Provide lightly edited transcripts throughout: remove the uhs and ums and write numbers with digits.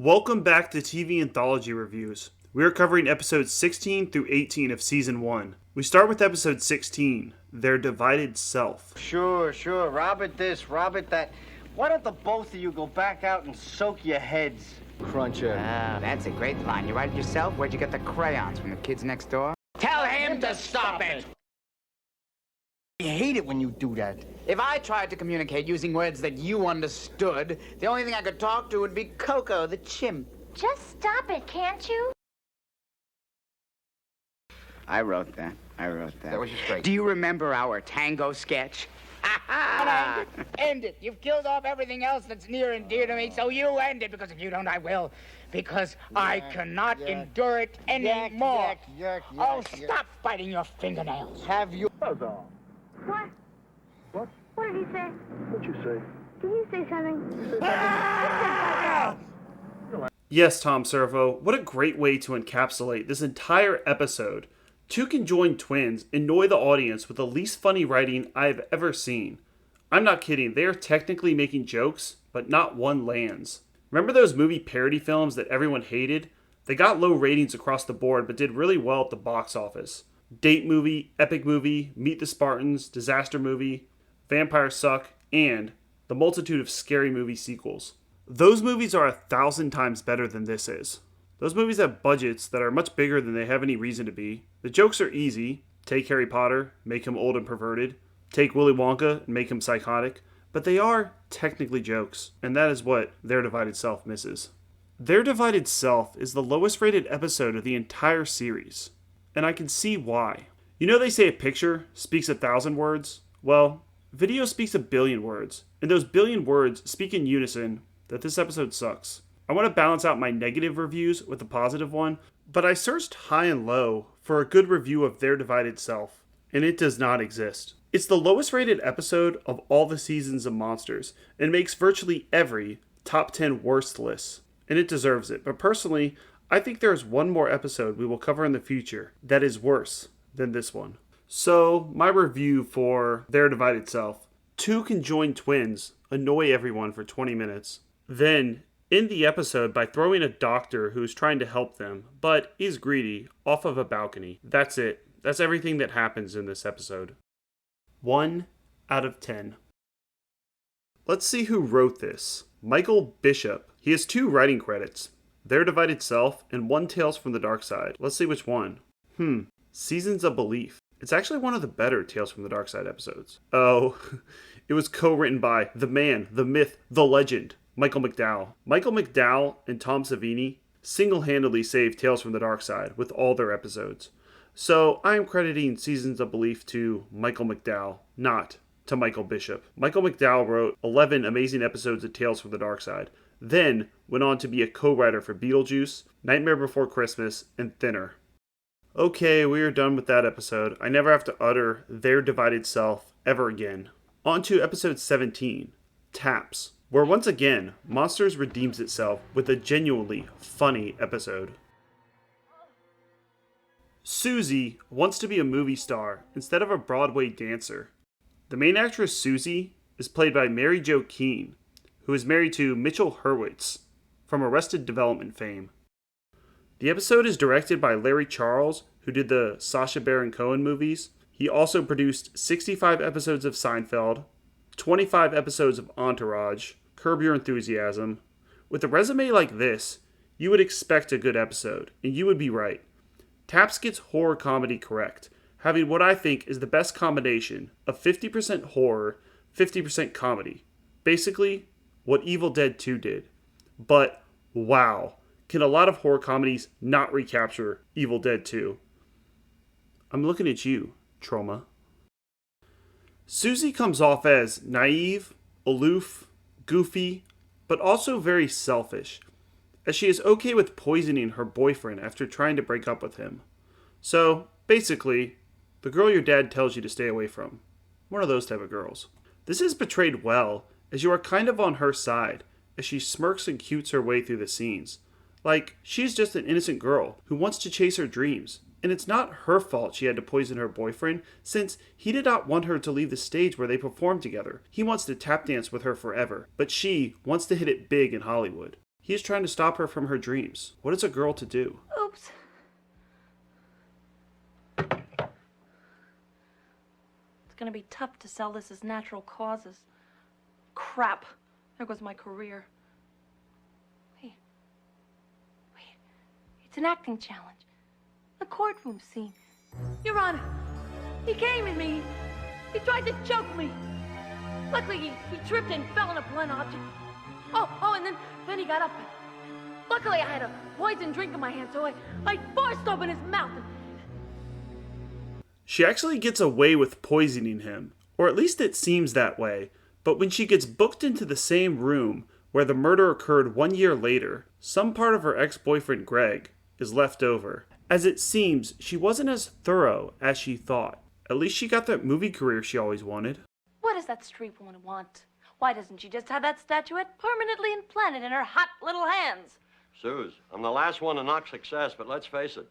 Welcome back to TV Anthology Reviews. We are covering episodes 16 through 18 of Season 1. We start with episode 16, Their Divided Self. Sure. Robert this, Robert that. Why don't the both of you go back out and soak your heads? Cruncher. That's a great line. You write it yourself? Where'd you get the crayons? From the kids next door? Tell him to stop it! I hate it when you do that. If I tried to communicate using words that you understood, the only thing I could talk to would be Coco the chimp. Just stop it, can't you? I wrote that. That was just great. Do you remember our tango sketch? End it. You've killed off everything else that's near and dear to me, so you end it, because if you don't, I will. Because I cannot endure it anymore. Stop biting your fingernails. Have you... What? What did he say? What'd you say? Did you say something? Yes, Tom Servo, what a great way to encapsulate this entire episode. Two conjoined twins annoy the audience with the least funny writing I've ever seen. I'm not kidding, they are technically making jokes, but not one lands. Remember those movie parody films that everyone hated? They got low ratings across the board, but did really well at the box office. Date Movie, Epic Movie, Meet the Spartans, Disaster Movie, Vampires Suck, and the multitude of scary movie sequels. Those movies are 1,000 times better than this is. Those movies have budgets that are much bigger than they have any reason to be. The jokes are easy. Take Harry Potter, make him old and perverted. Take Willy Wonka and make him psychotic. But they are technically jokes, and that is what Their Divided Self misses. Their Divided Self is the lowest rated episode of the entire series. And I can see why. You know they say a picture speaks 1,000 words? Well, video speaks 1 billion words. And those billion words speak in unison that this episode sucks. I want to balance out my negative reviews with a positive one, but I searched high and low for a good review of Their Divided Self, and it does not exist. It's the lowest rated episode of all the seasons of Monsters, and makes virtually every top 10 worst list, and it deserves it. But personally, I think there is one more episode we will cover in the future that is worse than this one. So, my review for Their Divided Self. Two conjoined twins annoy everyone for 20 minutes. Then, end the episode by throwing a doctor who's trying to help them, but is greedy, off of a balcony. That's it. That's everything that happens in this episode. 1 out of 10. Let's see who wrote this. Michael Bishop. He has 2 writing credits. Their Divided Self and 1 Tales from the Dark Side. Let's see which one. Seasons of Belief. It's actually one of the better Tales from the Dark Side episodes. Oh, it was co-written by the man, the myth, the legend, Michael McDowell. Michael McDowell and Tom Savini single-handedly saved Tales from the Dark Side with all their episodes. So I am crediting Seasons of Belief to Michael McDowell, not to Michael Bishop. Michael McDowell wrote 11 amazing episodes of Tales from the Dark Side, then went on to be a co-writer for Beetlejuice, Nightmare Before Christmas, and Thinner. Okay, we are done with that episode. I never have to utter Their Divided Self ever again. On to episode 17, Taps, where once again, Monsters redeems itself with a genuinely funny episode. Susie wants to be a movie star instead of a Broadway dancer. The main actress Susie is played by Mary Jo Keene, who is married to Mitchell Hurwitz from Arrested Development fame. The episode is directed by Larry Charles, who did the Sacha Baron Cohen movies. He also produced 65 episodes of Seinfeld, 25 episodes of Entourage, Curb Your Enthusiasm. With a resume like this, you would expect a good episode, and you would be right. Taps gets horror comedy correct, having what I think is the best combination of 50% horror, 50% comedy. Basically, what Evil Dead 2 did. But, wow, can a lot of horror comedies not recapture Evil Dead 2? I'm looking at you, Trauma. Susie comes off as naive, aloof, goofy, but also very selfish, as she is okay with poisoning her boyfriend after trying to break up with him. So, basically, the girl your dad tells you to stay away from. One of those type of girls. This is portrayed well, as you are kind of on her side, as she smirks and cutes her way through the scenes. Like, she's just an innocent girl who wants to chase her dreams, and it's not her fault she had to poison her boyfriend, since he did not want her to leave the stage where they performed together. He wants to tap dance with her forever, but she wants to hit it big in Hollywood. He is trying to stop her from her dreams. What is a girl to do? Oops. It's gonna be tough to sell this as natural causes. Crap. There goes my career. Wait. It's an acting challenge. A courtroom scene. Your Honor, he came at me. He tried to choke me. Luckily, he tripped and fell on a blunt object. Oh, and then he got up. Luckily, I had a poison drink in my hand, so I forced open his mouth. She actually gets away with poisoning him, or at least it seems that way, but when she gets booked into the same room where the murder occurred 1 year later, some part of her ex-boyfriend Greg is left over, as it seems she wasn't as thorough as she thought. At least she got that movie career she always wanted. What does that street woman want? Why doesn't she just have that statuette permanently implanted in her hot little hands? Suze, I'm the last one to knock success, but let's face it.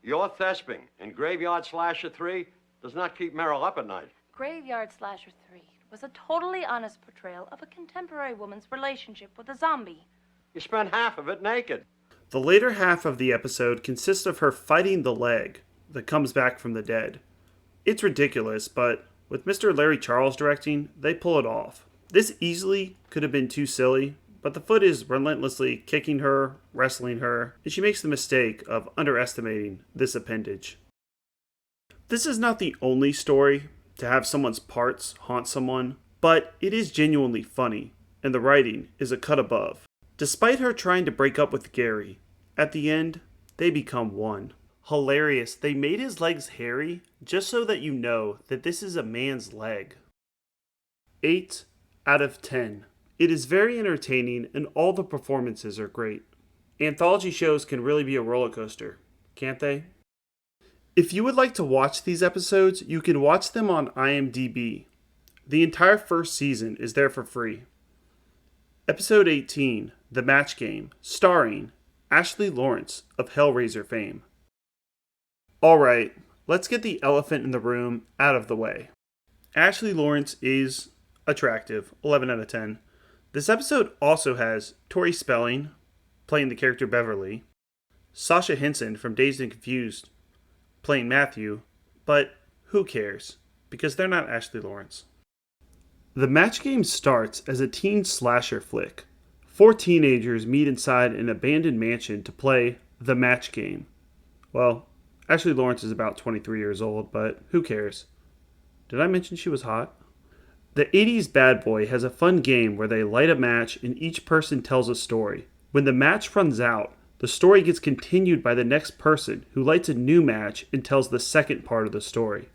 Your thesping in Graveyard Slasher 3 does not keep Meryl up at night. Graveyard Slasher 3 was a totally honest portrayal of a contemporary woman's relationship with a zombie. You spent half of it naked. The later half of the episode consists of her fighting the leg that comes back from the dead. It's ridiculous, but with Mr. Larry Charles directing, they pull it off. This easily could have been too silly, but the Foot is relentlessly kicking her, wrestling her, and she makes the mistake of underestimating this appendage. This is not the only story to have someone's parts haunt someone, but it is genuinely funny, and the writing is a cut above. Despite her trying to break up with Gary, at the end, they become one. Hilarious, they made his legs hairy just so that you know that this is a man's leg. 8 out of 10. It is very entertaining and all the performances are great. Anthology shows can really be a roller coaster, can't they? If you would like to watch these episodes, you can watch them on IMDb. The entire first season is there for free. Episode 18, The Match Game, starring Ashley Lawrence of Hellraiser fame. Alright, let's get the elephant in the room out of the way. Ashley Lawrence is attractive, 11 out of 10. This episode also has Tori Spelling, playing the character Beverly, Sasha Henson from Dazed and Confused, playing Matthew, but who cares, because they're not Ashley Lawrence. The Match Game starts as a teen slasher flick. 4 teenagers meet inside an abandoned mansion to play the Match Game. Well, Ashley Lawrence is about 23 years old, but who cares? Did I mention she was hot? The 80s bad boy has a fun game where they light a match and each person tells a story. When the match runs out, the story gets continued by the next person who lights a new match and tells the second part of the story.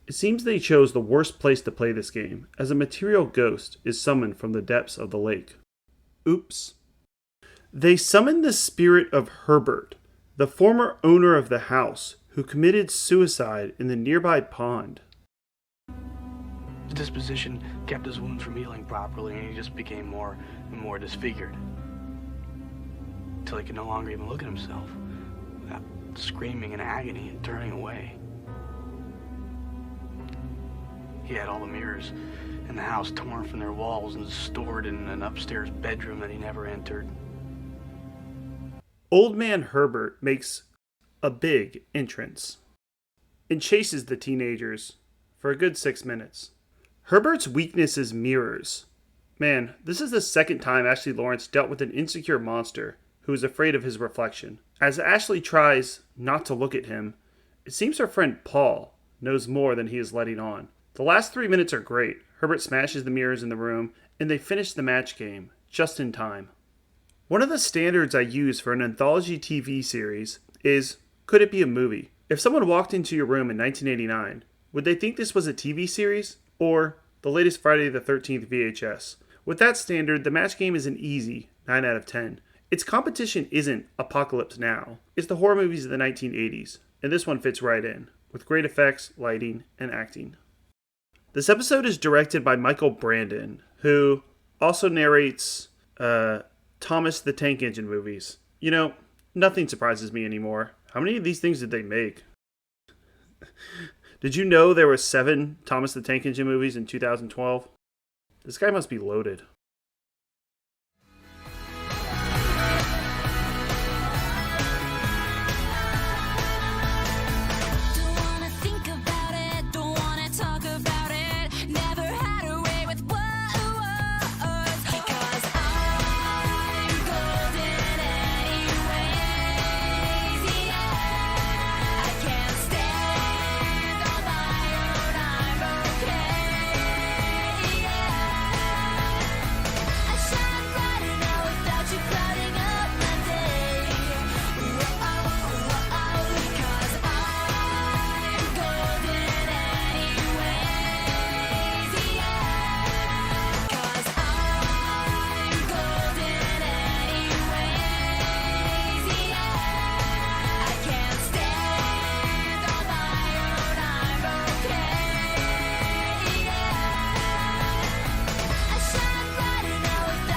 It seems they chose the worst place to play this game, as a material ghost is summoned from the depths of the lake. Oops. They summon the spirit of Herbert, the former owner of the house, who committed suicide in the nearby pond. His disposition kept his wounds from healing properly, and he just became more and more disfigured. Until he could no longer even look at himself, without screaming in agony and turning away. He had all the mirrors in the house torn from their walls and stored in an upstairs bedroom that he never entered. Old Man Herbert makes a big entrance and chases the teenagers for a good 6 minutes. Herbert's weakness is mirrors. Man, this is the second time Ashley Lawrence dealt with an insecure monster who is afraid of his reflection. As Ashley tries not to look at him, it seems her friend Paul knows more than he is letting on. The last 3 minutes are great. Herbert smashes the mirrors in the room, and they finish the match game just in time. One of the standards I use for an anthology TV series is, could it be a movie? If someone walked into your room in 1989, would they think this was a TV series or the latest Friday the 13th VHS? With that standard, the match game is an easy 9 out of 10. Its competition isn't Apocalypse Now, it's the horror movies of the 1980s, and this one fits right in, with great effects, lighting, and acting. This episode is directed by Michael Brandon, who also narrates Thomas the Tank Engine movies. You know, nothing surprises me anymore. How many of these things did they make? Did you know there were 7 Thomas the Tank Engine movies in 2012? This guy must be loaded.